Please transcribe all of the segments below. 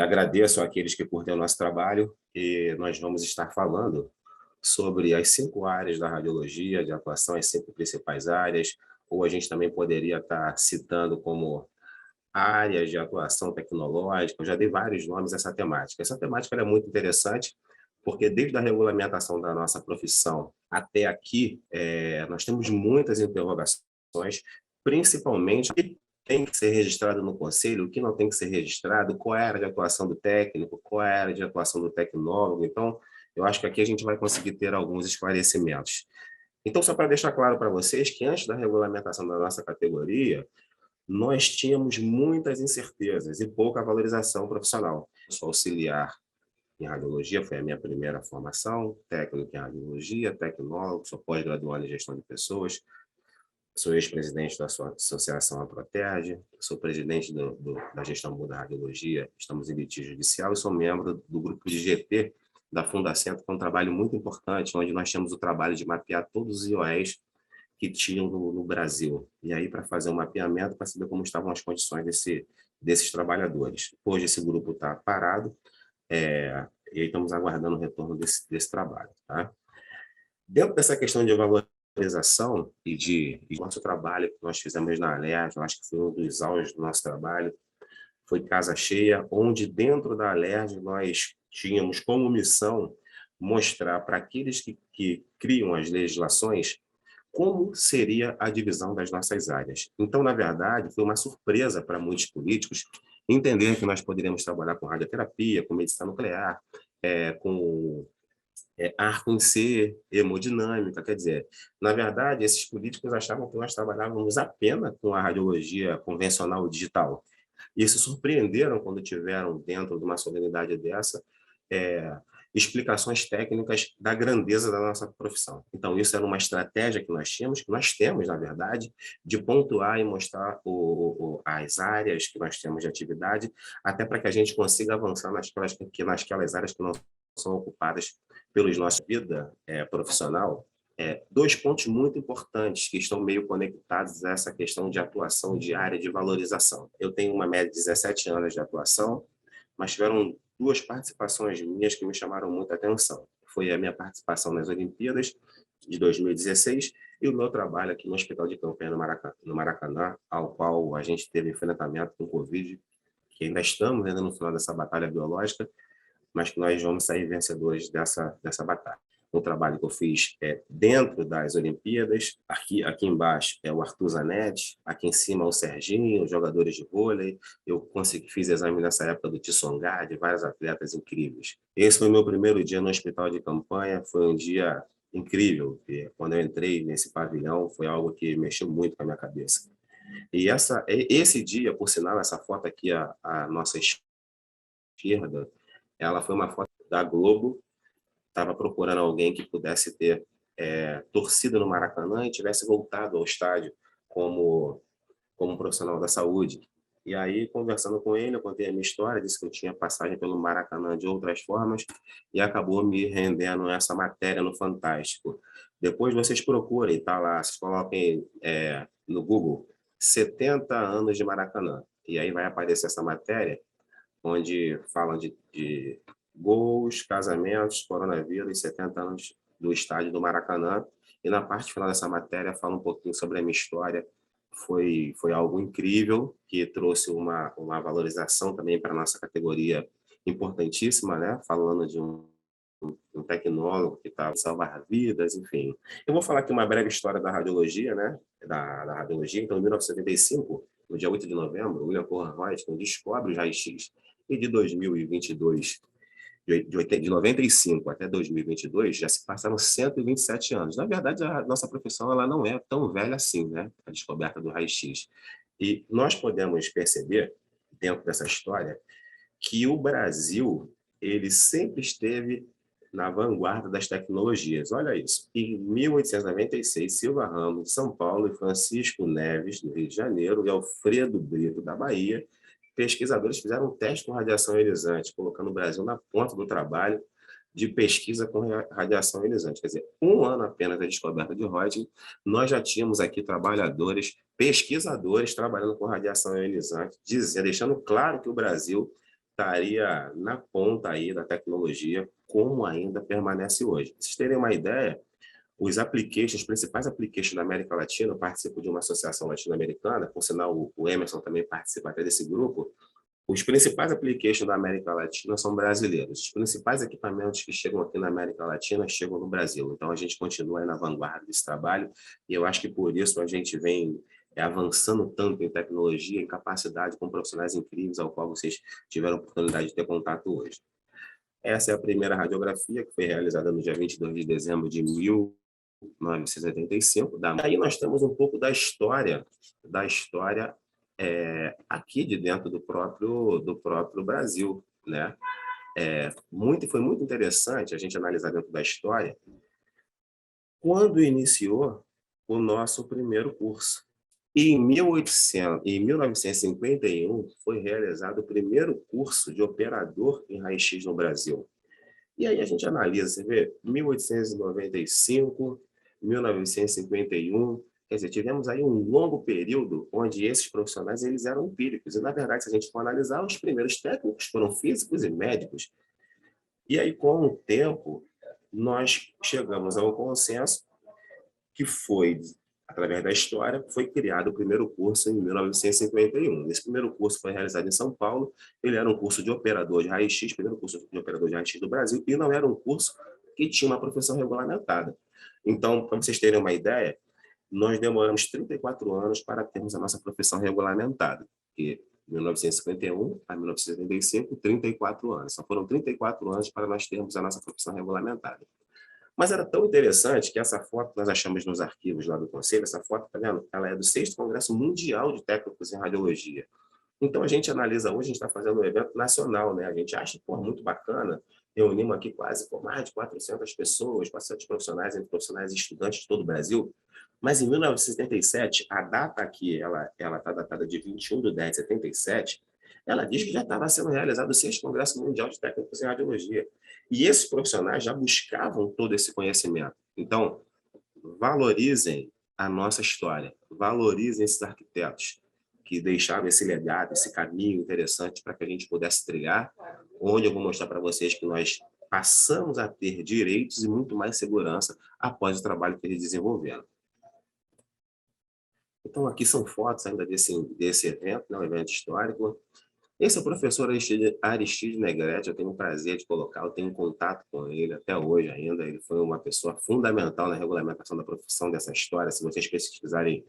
Agradeço àqueles que curtem o nosso trabalho e nós vamos estar falando sobre as 5 áreas da radiologia de atuação, as 5 principais áreas, ou a gente também poderia estar citando como áreas de atuação tecnológica. Eu já dei vários nomes a essa temática. Essa temática ela é muito interessante, porque desde a regulamentação da nossa profissão até aqui, nós temos muitas interrogações, principalmente o que tem que ser registrado no conselho, o que não tem que ser registrado, qual é a área de atuação do técnico, qual é a área de atuação do tecnólogo. Então, eu acho que aqui a gente vai conseguir ter alguns esclarecimentos. Então, só para deixar claro para vocês que antes da regulamentação da nossa categoria, nós tínhamos muitas incertezas e pouca valorização profissional. Eu sou auxiliar em radiologia, foi a minha primeira formação, técnico em radiologia, tecnólogo, sou pós-graduado em gestão de pessoas, sou ex-presidente da sua associação Aprotege, sou presidente da gestão da radiologia, estamos em litígio judicial e sou membro do grupo de GT da Fundacentro, que é um trabalho muito importante, onde nós temos o trabalho de mapear todos os IOEs que tinham no Brasil. E aí, para fazer um mapeamento, para saber como estavam as condições desses trabalhadores. Hoje, esse grupo está parado, e aí estamos aguardando o retorno desse trabalho. Tá? Dentro dessa questão de valorização e nosso trabalho que nós fizemos na Alerj, eu acho que foi um dos auges do nosso trabalho, foi Casa Cheia, onde dentro da Alerj nós tínhamos como missão mostrar para aqueles que criam as legislações como seria a divisão das nossas áreas. Então, na verdade, foi uma surpresa para muitos políticos entender que nós poderíamos trabalhar com radioterapia, com medicina nuclear, com arco em C, hemodinâmica. Quer dizer, na verdade, esses políticos achavam que nós trabalhávamos apenas com a radiologia convencional digital. E se surpreenderam quando tiveram, dentro de uma solenidade dessa, explicações técnicas da grandeza da nossa profissão. Então, isso era uma estratégia que nós temos, na verdade, de pontuar e mostrar as áreas que nós temos de atividade, até para que a gente consiga avançar nasquelas áreas que não são ocupadas pelos nossa vida profissional. Dois pontos muito importantes que estão meio conectados a essa questão de atuação diária, de valorização. Eu tenho uma média de 17 anos de atuação, mas tiveram 2 participações minhas que me chamaram muita atenção. Foi a minha participação nas Olimpíadas de 2016 e o meu trabalho aqui no Hospital de Campanha no Maracanã, ao qual a gente teve enfrentamento com o Covid, que ainda estamos no final dessa batalha biológica, mas que nós vamos sair vencedores dessa batalha. Um trabalho que eu fiz dentro das Olimpíadas, aqui embaixo é o Arthur Zanetti, aqui em cima é o Serginho, os jogadores de vôlei. Eu fiz exame nessa época do Tissongá, de vários atletas incríveis. Esse foi o meu primeiro dia no hospital de campanha, foi um dia incrível, porque quando eu entrei nesse pavilhão foi algo que mexeu muito com a minha cabeça. E esse dia, por sinal, essa foto aqui, a nossa esquerda, ela foi uma foto da Globo. Estava procurando alguém que pudesse ter torcido no Maracanã e tivesse voltado ao estádio como profissional da saúde. E aí, conversando com ele, eu contei a minha história, disse que eu tinha passagem pelo Maracanã de outras formas e acabou me rendendo essa matéria no Fantástico. Depois vocês procurem, tá lá, vocês coloquem no Google 70 anos de Maracanã. E aí vai aparecer essa matéria, onde falam de gols, casamentos, coronavírus, 70 anos do estádio do Maracanã. E na parte final dessa matéria fala um pouquinho sobre a minha história. Foi algo incrível, que trouxe uma valorização também para a nossa categoria importantíssima, né? Falando de um tecnólogo que está a salvar vidas, enfim. Eu vou falar aqui uma breve história da radiologia, né? Da radiologia. Então, em 1975, no dia 8 de novembro, William Conrad Roentgen descobre os raios-x. E de 2022, de 95 até 2022, já se passaram 127 anos. Na verdade, a nossa profissão ela não é tão velha assim, né? A descoberta do raio-x. E nós podemos perceber, dentro dessa história, que o Brasil ele sempre esteve na vanguarda das tecnologias. Olha isso. Em 1896, Silva Ramos, de São Paulo, e Francisco Neves, do Rio de Janeiro, e Alfredo Brito, da Bahia, pesquisadores fizeram um teste com radiação ionizante, colocando o Brasil na ponta do trabalho de pesquisa com radiação ionizante. Quer dizer, um ano apenas da descoberta de Roentgen, nós já tínhamos aqui pesquisadores trabalhando com radiação ionizante, deixando claro que o Brasil estaria na ponta aí da tecnologia, como ainda permanece hoje. Pra vocês terem uma ideia, os principais applications da América Latina, eu participo de uma associação latino-americana, por sinal o Emerson também participa até desse grupo. Os principais applications da América Latina são brasileiros. Os principais equipamentos que chegam aqui na América Latina chegam no Brasil. Então, a gente continua aí na vanguarda desse trabalho e eu acho que por isso a gente vem avançando tanto em tecnologia, em capacidade, com profissionais incríveis ao qual vocês tiveram a oportunidade de ter contato hoje. Essa é a primeira radiografia que foi realizada no dia 22 de dezembro de 1985. Aí nós temos um pouco da história aqui de dentro do próprio Brasil, né? Foi muito interessante a gente analisar dentro da história quando iniciou o nosso primeiro curso. E em 1951 foi realizado o primeiro curso de operador em raio-x no Brasil. E aí a gente analisa, você vê, 1895, 1951, quer dizer, tivemos aí um longo período onde esses profissionais eles eram empíricos. E, na verdade, se a gente for analisar, os primeiros técnicos foram físicos e médicos. E aí, com o tempo, nós chegamos a um consenso que foi, através da história, foi criado o primeiro curso em 1951. Esse primeiro curso foi realizado em São Paulo. Ele era um curso de operador de raio-x, primeiro curso de operador de raio-x do Brasil, e não era um curso que tinha uma profissão regulamentada. Então, para vocês terem uma ideia, nós demoramos 34 anos para termos a nossa profissão regulamentada, que 1951 a 1975, 34 anos. Só foram 34 anos para nós termos a nossa profissão regulamentada. Mas era tão interessante que essa foto nós achamos nos arquivos lá do Conselho, essa foto, tá vendo? Ela é do 6º Congresso Mundial de Técnicos em Radiologia. Então, a gente analisa hoje, a gente está fazendo um evento nacional, né? A gente acha, pô, muito bacana, reunimos aqui mais de 400 pessoas, 400 profissionais, entre profissionais e estudantes de todo o Brasil. Mas em 1977, a data aqui, ela está datada de 21/10/77, ela diz que já estava sendo realizado o 6º Congresso Mundial de Técnicos em Radiologia. E esses profissionais já buscavam todo esse conhecimento. Então, valorizem a nossa história, valorizem esses arquitetos que deixaram esse legado, esse caminho interessante para que a gente pudesse trilhar, onde eu vou mostrar para vocês que nós passamos a ter direitos e muito mais segurança após o trabalho que eles desenvolveram. Então, aqui são fotos ainda desse evento, né, um evento histórico. Esse é o professor Aristide Negrete, eu tenho o prazer de colocar, eu tenho contato com ele até hoje ainda, ele foi uma pessoa fundamental na regulamentação da profissão dessa história. Se vocês pesquisarem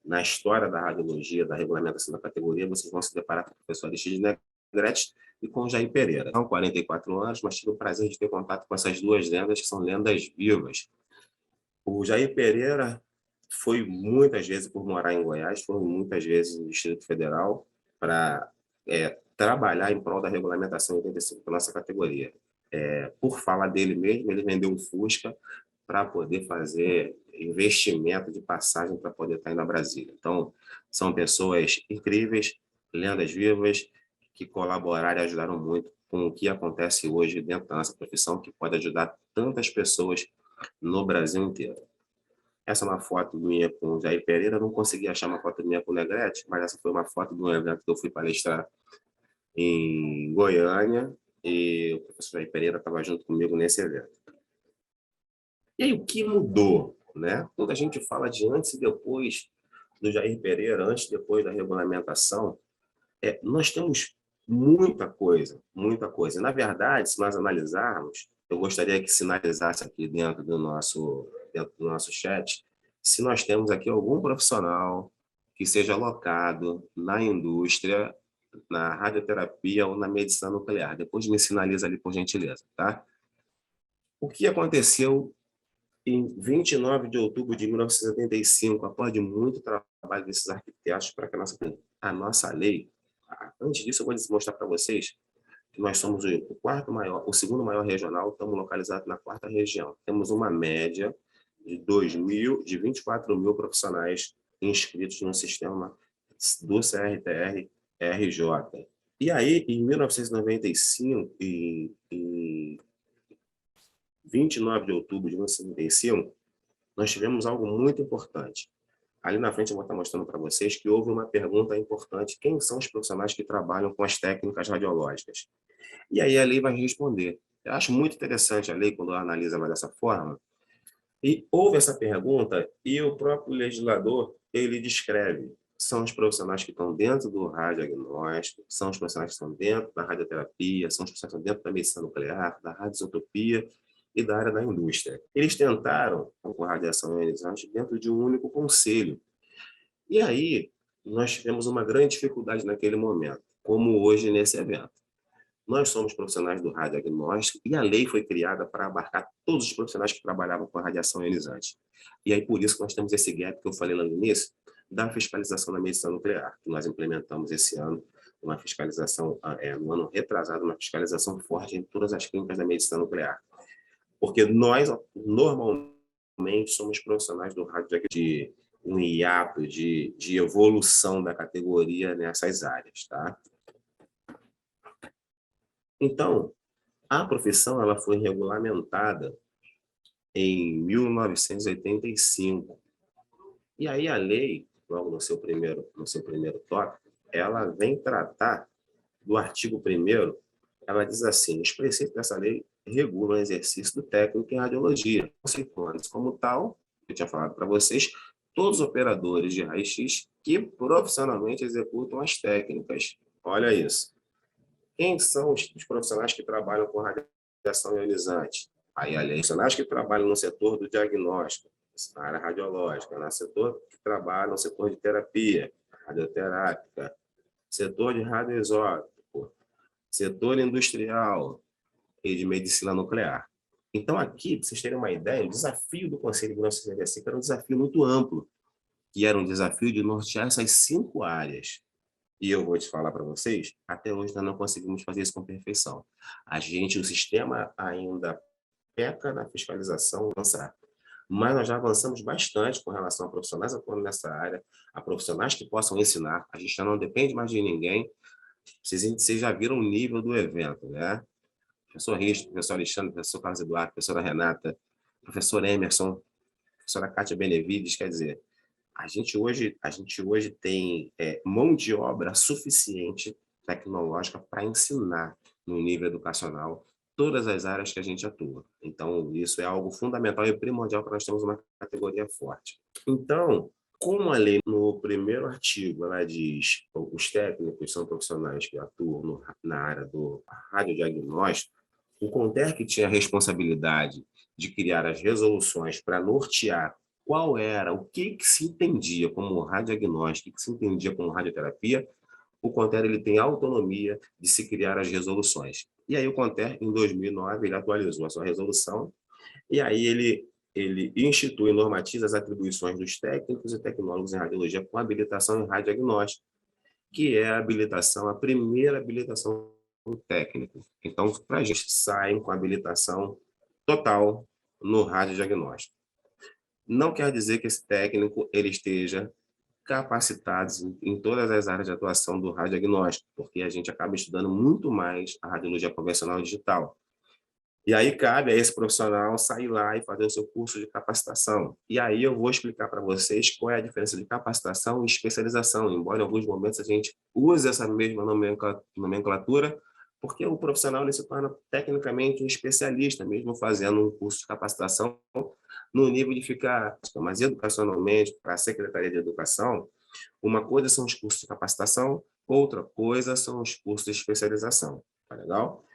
na história da radiologia, da regulamentação da categoria, vocês vão se deparar com o professor Aristide Negrete e com o Jair Pereira. São 44 anos, mas tive o prazer de ter contato com essas duas lendas, que são lendas vivas. O Jair Pereira foi muitas vezes, por morar em Goiás, foi muitas vezes no Distrito Federal para trabalhar em prol da regulamentação 85 da nossa categoria. Por fala dele mesmo, ele vendeu um Fusca para poder fazer investimento de passagem para poder estar indo a Brasília. Então, são pessoas incríveis, lendas vivas, que colaboraram e ajudaram muito com o que acontece hoje dentro da nossa profissão, que pode ajudar tantas pessoas no Brasil inteiro. Essa é uma foto minha com o Jair Pereira. Eu não consegui achar uma foto minha com o Negrete, mas essa foi uma foto de um evento que eu fui palestrar em Goiânia e o professor Jair Pereira estava junto comigo nesse evento. E aí, o que mudou, né? Quando a gente fala de antes e depois do Jair Pereira, antes e depois da regulamentação, nós temos muita coisa, muita coisa. Na verdade, se nós analisarmos, eu gostaria que sinalizasse aqui dentro do nosso chat, se nós temos aqui algum profissional que seja alocado na indústria, na radioterapia ou na medicina nuclear. Depois me sinaliza ali, por gentileza, tá? O que aconteceu em 29 de outubro de 1975, após de muito trabalho desses arquitetos para que a nossa lei. Antes disso, eu vou mostrar para vocês que nós somos o segundo maior regional, estamos localizados na 4ª região. Temos uma média de 24 mil profissionais inscritos no sistema do CRTR-RJ. E aí, em 1995, em 29 de outubro de 1995, nós tivemos algo muito importante. Ali na frente eu vou estar mostrando para vocês que houve uma pergunta importante: quem são os profissionais que trabalham com as técnicas radiológicas? E aí a lei vai responder. Eu acho muito interessante a lei quando ela analisa ela dessa forma. E houve essa pergunta e o próprio legislador, ele descreve. São os profissionais que estão dentro do radiodiagnóstico, são os profissionais que estão dentro da radioterapia, são os profissionais que estão dentro da medicina nuclear, da radioisotopia e da área da indústria. Eles tentaram, com radiação ionizante, dentro de um único conselho. E aí, nós tivemos uma grande dificuldade naquele momento, como hoje nesse evento. Nós somos profissionais do radiodiagnóstico e a lei foi criada para abarcar todos os profissionais que trabalhavam com radiação ionizante. E aí, por isso que nós temos esse gap que eu falei lá no início, da fiscalização da medicina nuclear, que nós implementamos esse ano, uma fiscalização, no ano retrasado, uma fiscalização forte em todas as clínicas da medicina nuclear. Porque nós, normalmente, somos profissionais do radiodiagnóstico de um hiato de evolução da categoria nessas áreas, tá? Então, a profissão ela foi regulamentada em 1985. E aí a lei, logo no seu primeiro tópico, ela vem tratar do artigo 1º, ela diz assim: os preceitos dessa lei regulam o exercício do técnico em radiologia, conceituando-se como tal, eu tinha falado para vocês, todos os operadores de raio-x que profissionalmente executam as técnicas. Olha isso. Quem são os profissionais que trabalham com radiação ionizante? Aí, ali, profissionais que trabalham no setor do diagnóstico, na área radiológica, no setor que trabalha no setor de terapia, radioterápica, setor de radioisótopo, setor industrial e de medicina nuclear. Então, aqui, para vocês terem uma ideia, o desafio do Conselho de 1965 era um desafio muito amplo, que era um desafio de nortear essas 5 áreas. E eu vou te falar para vocês, até hoje nós não conseguimos fazer isso com perfeição. O sistema ainda peca na fiscalização, mas nós já avançamos bastante com relação a profissionais atuando nessa área, a profissionais que possam ensinar. A gente já não depende mais de ninguém. Vocês já viram o nível do evento, né? Professor Risto, professor Alexandre, professor Carlos Eduardo, professora Renata, professor Emerson, professora Kátia Benevides, quer dizer, a gente hoje tem mão de obra suficiente tecnológica para ensinar no nível educacional todas as áreas que a gente atua. Então, isso é algo fundamental e primordial para nós termos uma categoria forte. Então, como a lei, no primeiro artigo, ela diz que os técnicos são profissionais que atuam na área do radiodiagnóstico, o CONTER tinha a responsabilidade de criar as resoluções para nortear o que se entendia como radiodiagnóstico, o que se entendia como radioterapia. O CONTER ele tem autonomia de se criar as resoluções. E aí o CONTER, em 2009, ele atualizou a sua resolução, e aí ele institui e normatiza as atribuições dos técnicos e tecnólogos em radiologia com habilitação em radiodiagnóstico, que é a primeira habilitação do técnico. Então, para a gente sair com habilitação total no radiodiagnóstico. Não quer dizer que esse técnico ele esteja capacitado em todas as áreas de atuação do radiodiagnóstico, porque a gente acaba estudando muito mais a radiologia convencional e digital. E aí cabe a esse profissional sair lá e fazer o seu curso de capacitação. E aí eu vou explicar para vocês qual é a diferença de capacitação e especialização, embora em alguns momentos a gente use essa mesma nomenclatura, porque o profissional ele se torna tecnicamente um especialista, mesmo fazendo um curso de capacitação no nível de ficar, mas educacionalmente, para a Secretaria de Educação, uma coisa são os cursos de capacitação, outra coisa são os cursos de especialização. Tá legal?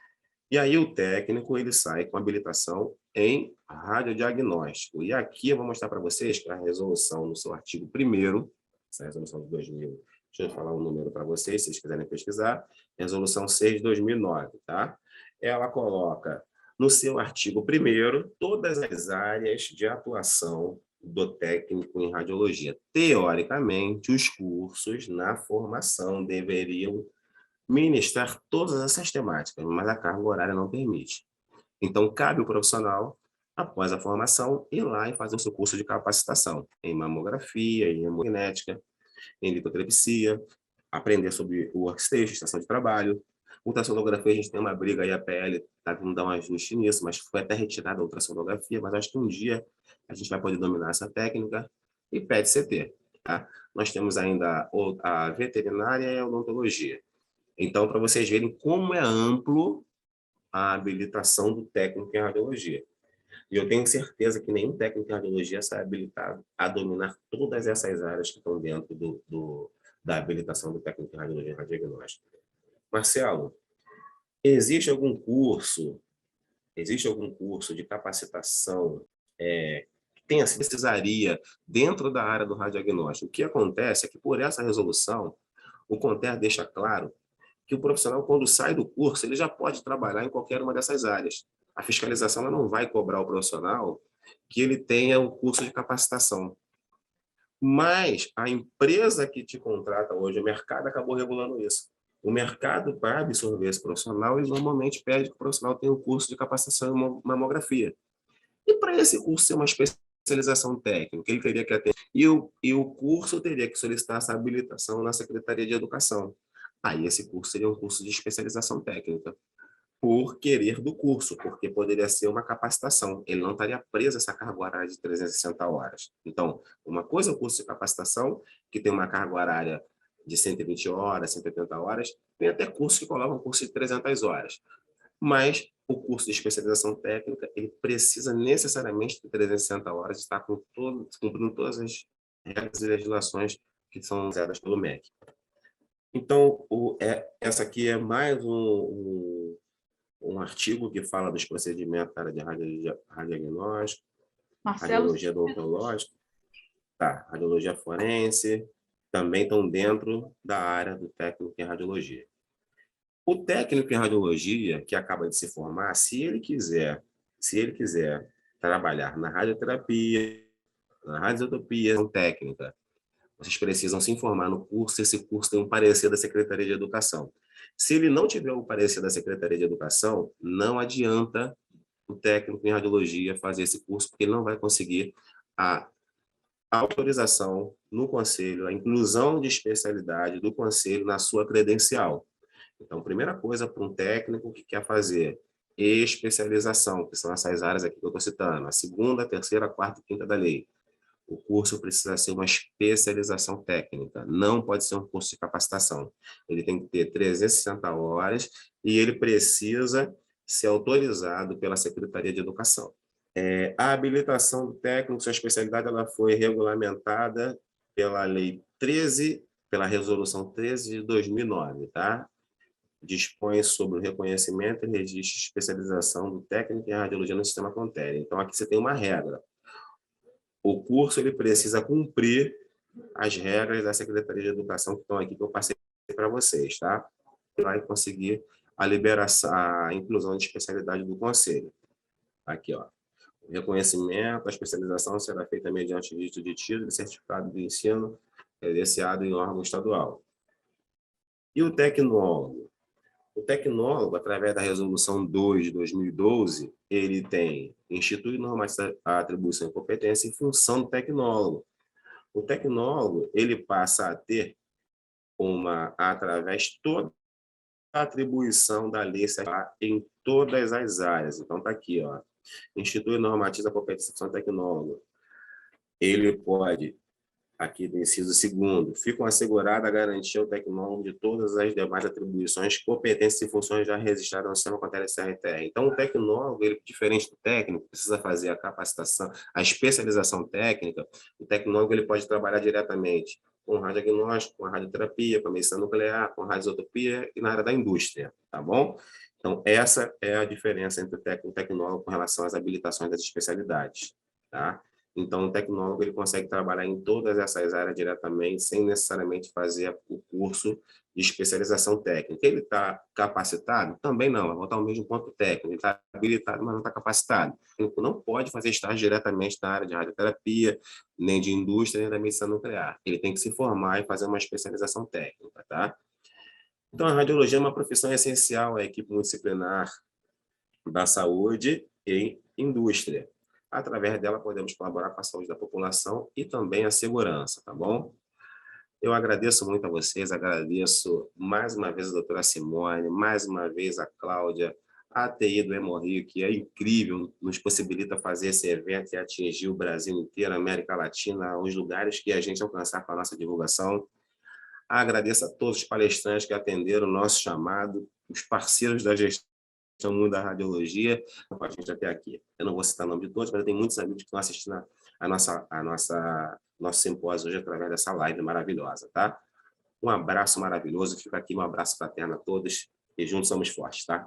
E aí o técnico ele sai com habilitação em radiodiagnóstico. E aqui eu vou mostrar para vocês que a resolução no seu artigo 1º, essa resolução de 2000, deixa eu falar um número para vocês, se vocês quiserem pesquisar, resolução 6 de 2009, tá? Ela coloca no seu artigo 1º todas as áreas de atuação do técnico em radiologia. Teoricamente, os cursos na formação deveriam ministrar todas essas temáticas, mas a carga horária não permite. Então, cabe ao profissional, após a formação, ir lá e fazer o seu curso de capacitação em mamografia, em hemognética, em litotripsia, aprender sobre o workstation, estação de trabalho. Ultrassonografia, a gente tem uma briga aí, a PL está vindo dar um ajuste nisso, mas foi até retirada a ultrassonografia, mas acho que um dia a gente vai poder dominar essa técnica. E PET-CT. tá? Nós temos ainda a veterinária e a odontologia. Então, para vocês verem como é amplo a habilitação do técnico em radiologia. E eu tenho certeza que nenhum técnico em radiologia está habilitado a dominar todas essas áreas que estão dentro da habilitação do técnico em radiologia e radiodiagnóstico. Marcelo, existe algum curso de capacitação que precisaria dentro da área do radiodiagnóstico? O que acontece é que, por essa resolução, o CONTER deixa claro que o profissional, quando sai do curso, ele já pode trabalhar em qualquer uma dessas áreas. A fiscalização ela não vai cobrar ao profissional que ele tenha o curso de capacitação. Mas a empresa que te contrata hoje, o mercado acabou regulando isso. O mercado, para absorver esse profissional, ele normalmente pede que o profissional tenha um curso de capacitação em mamografia. E para esse curso ser uma especialização técnica, ele teria que ter. E o curso teria que solicitar essa habilitação na Secretaria de Educação. Aí esse curso seria um curso de especialização técnica, por querer do curso, porque poderia ser uma capacitação. Ele não estaria preso a essa carga horária de 360 horas. Então, uma coisa é o curso de capacitação, que tem uma carga horária de 120 horas, 180 horas, tem até curso que colocam um curso de 300 horas. Mas o curso de especialização técnica, ele precisa necessariamente de 360 horas, estar cumprindo todas as regras e legislações que são usadas pelo MEC. Então, essa aqui é mais um artigo que fala dos procedimentos da área de radiodiagnóstico, Marcelo, radiologia odontológica, radiologia forense, também estão dentro da área do técnico em radiologia. O técnico em radiologia, que acaba de se formar, se ele quiser trabalhar na radioterapia, na radiotopia técnica, vocês precisam se informar no curso, esse curso tem um parecer da Secretaria de Educação. Se ele não tiver o parecer da Secretaria de Educação, não adianta o técnico em radiologia fazer esse curso, porque ele não vai conseguir a autorização no conselho, a inclusão de especialidade do conselho na sua credencial. Então, primeira coisa para um técnico que quer fazer especialização, que são essas áreas aqui que eu estou citando, a segunda, a terceira, a quarta e quinta da lei. O curso precisa ser uma especialização técnica, não pode ser um curso de capacitação. Ele tem que ter 360 horas e ele precisa ser autorizado pela Secretaria de Educação. A habilitação do técnico, sua especialidade, ela foi regulamentada pela Lei 13, pela Resolução 13 de 2009, tá? Dispõe sobre o reconhecimento e registro de especialização do técnico em radiologia no sistema CONTER. Então, aqui você tem uma regra. O curso ele precisa cumprir as regras da Secretaria de Educação que estão aqui, que eu passei para vocês, tá? Vai conseguir a liberação, a inclusão de especialidade do conselho. Aqui, ó. O reconhecimento, a especialização será feita mediante dito de título e certificado de ensino credenciado em órgão estadual. E o tecnólogo? O tecnólogo, através da Resolução 2 de 2012, ele institui normatiza a atribuição e competência e função do tecnólogo. O tecnólogo, ele passa a ter através toda a atribuição da lei em todas as áreas. Então, está aqui, ó. Institui e normatiza a competência e função do tecnólogo. Ele pode, aqui do inciso 2º, ficam assegurada a garantia ao tecnólogo de todas as demais atribuições, competências e funções já registradas no sistema CONTER CRTR. Então, o tecnólogo, ele, diferente do técnico, precisa fazer a capacitação, a especialização técnica. O tecnólogo ele pode trabalhar diretamente com radiodiagnóstico, com radioterapia, com medicina nuclear, com radioisotopia e na área da indústria, tá bom? Então, essa é a diferença entre o técnico e o tecnólogo com relação às habilitações das especialidades, tá? Então, o tecnólogo ele consegue trabalhar em todas essas áreas diretamente, sem necessariamente fazer o curso de especialização técnica. Ele está capacitado? Também não, vai voltar ao mesmo ponto técnico. Ele está habilitado, mas não está capacitado. Ele não pode fazer estágio diretamente na área de radioterapia, nem de indústria, nem da medicina nuclear. Ele tem que se formar e fazer uma especialização técnica, tá? Então, a radiologia é uma profissão essencial à equipe multidisciplinar da saúde e indústria. Através dela, podemos colaborar com a saúde da população e também a segurança, tá bom? Eu agradeço muito a vocês, agradeço mais uma vez a doutora Simone, mais uma vez a Cláudia, a TI do Hemorrio, que é incrível, nos possibilita fazer esse evento e atingir o Brasil inteiro, a América Latina, os lugares que a gente alcançar com a nossa divulgação. Agradeço a todos os palestrantes que atenderam o nosso chamado, os parceiros da gestão Mundo da Radiologia, com a gente até aqui. Eu não vou citar o nome de todos, mas eu tenho muitos amigos que estão assistindo nosso simpósio hoje através dessa live maravilhosa, tá? Um abraço maravilhoso, fica aqui um abraço fraterno a todos e juntos somos fortes, tá?